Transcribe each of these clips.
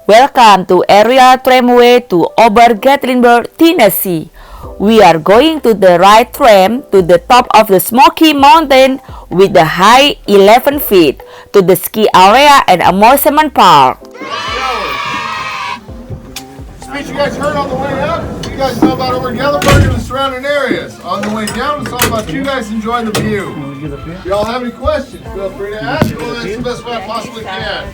Welcome to Area Tramway to Ober Gatlinburg, Tennessee. We are going to the right tram to the top of the Smoky Mountain with the height 11 feet to the Ski Area and Amusement Park. Speech you guys heard on the way up, you guys know about Ober Gatlinburg and the surrounding areas. On the way down, it's all about you guys enjoying the view. If y'all have any questions, feel free to ask. We'll answer the best way I possibly can.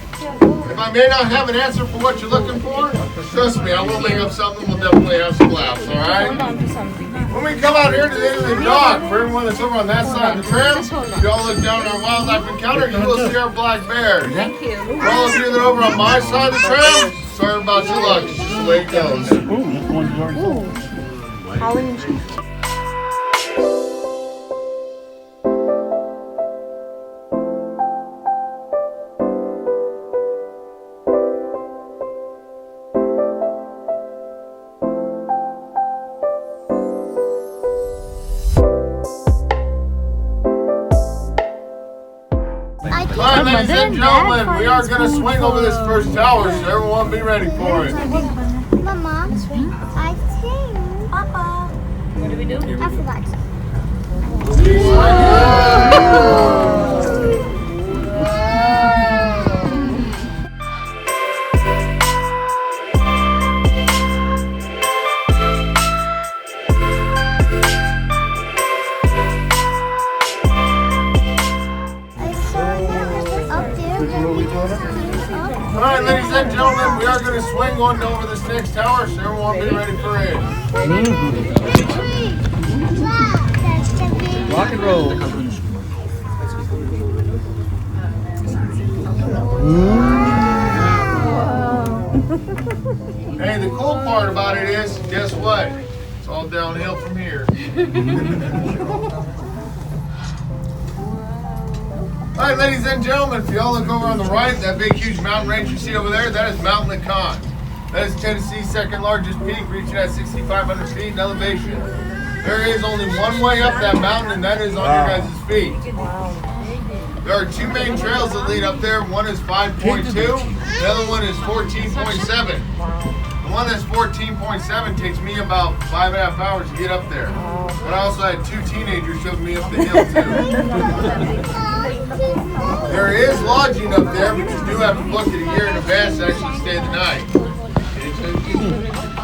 If I may not have an answer for what you're looking for, trust me, I will make up something. We'll definitely have some laughs, all right? When we come out here to the end of the dock, for everyone that's over on that side of the tram, if y'all look down at our wildlife encounter, you will see our black bears. Thank you. For all of you that are over on my side of the tram, sorry about your luck. It's just the way it goes. Alright, ladies and gentlemen, we are going to swing over this first tower, so everyone be ready for it. Mama, I think. Papa. What do we do? I forgot. Alright, ladies and gentlemen, we are going to swing on over this next tower, so everyone be ready for it. Rock and roll. Hey, the cool part about it is, guess what? It's all downhill from here. Alright, ladies and gentlemen, if y'all look over on the right, that big huge mountain range you see over there, that is Mount LeConte. That is Tennessee's second largest peak, reaching at 6,500 feet in elevation. There is only one way up that mountain, and that is on your guys' feet. There are two main trails that lead up there. One is 5.2, the other one is 14.7. The one that's 14.7 takes me about 5.5 hours to get up there. But I also had two teenagers shoving me up the hill too. There is lodging up there, but you do have to book it a year in advance to actually stay the night.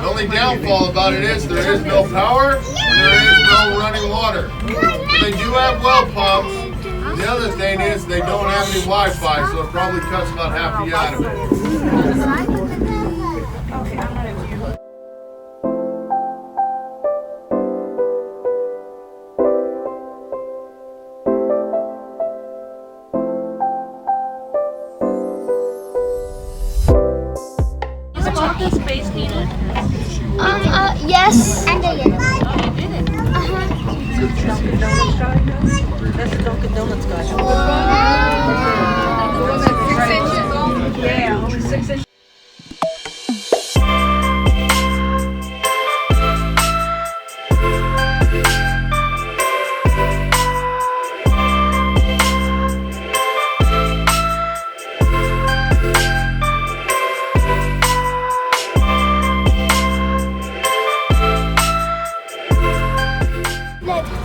The only downfall about it is there is no power and there is no running water. But they do have well pumps. The other thing is they don't have any Wi-Fi, so it probably cuts about half the out of it. Chocolate space needed? Yes. And Oh, you did it. Dunkin' Donuts guy? That's the Dunkin' Donuts guy. The one that's 6 inches long? Yeah, only 6 inches.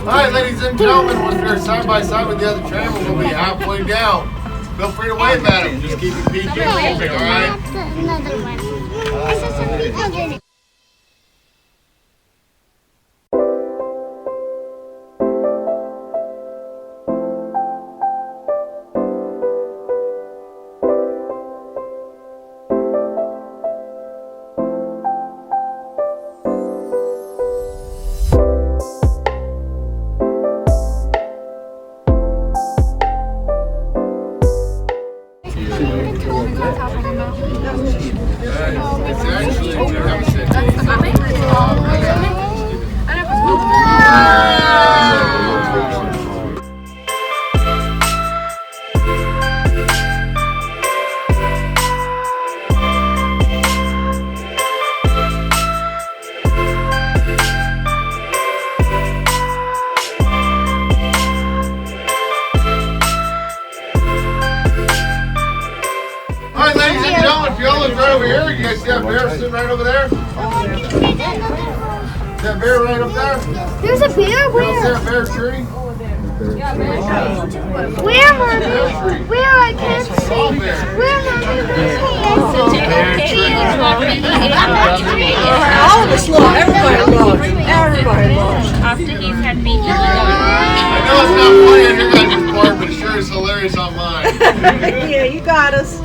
Alright, ladies and gentlemen, once we're side by side with the other tram, we'll be halfway down. Feel free to wave at them. Just keep it PG moving, alright? Another one. I saw some people did it. It's actually, we have a is it right over there? Is that bear right up there? There's a bear. You don't see Where? that bear tree? Where, Mommy? Where? I can't see. Small bear. Where, Mommy? Bear tree. All of us lost. Everybody lost. Everybody lost. After he's had me eat. I know it's not funny on your guys' part, but it sure is hilarious on mine. Yeah, you got us.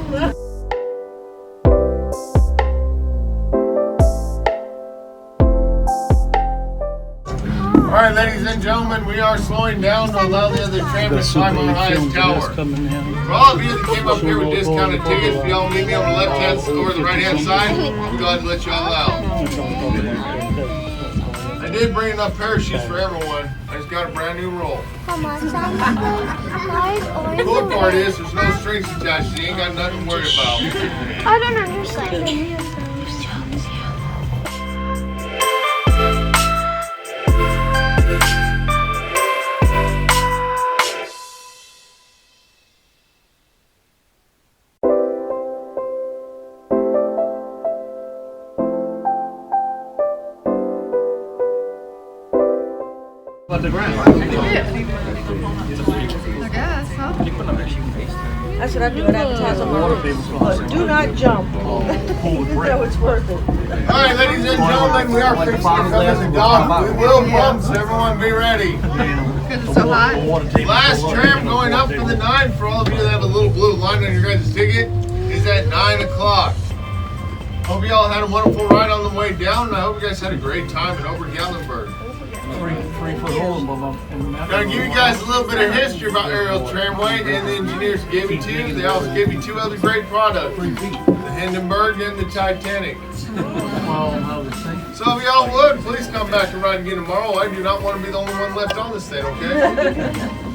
All right, ladies and gentlemen, we are slowing down to allow the other tram to climb on the highest tower. For all of you that came up here with discounted tickets, if y'all meet me on the left-hand or the right-hand side, we'll go ahead and let y'all out. I did bring enough parachutes for everyone. I just got a brand new roll. Come on, some guys The cool part is there's no strings attached, so you ain't got nothing to worry about. I don't understand. That's what I do at advertising. Do not jump. You know it's worth it. All right, ladies and gentlemen, we are fixing to come in the dock. We will bump, so everyone be ready. Last tram going up for the 9 for all of you that have a little blue line on your guys' ticket is at 9 o'clock. Hope you all had a wonderful ride on the way down, and I hope you guys had a great time in Ober Gatlinburg. Gotta give you guys a little bit of history about Aerial Tramway, and the engineers gave it to you. They also gave you 2 other great products, the Hindenburg and the Titanic. So if y'all would, please come back and ride again tomorrow. I do not want to be the only one left on this thing, okay?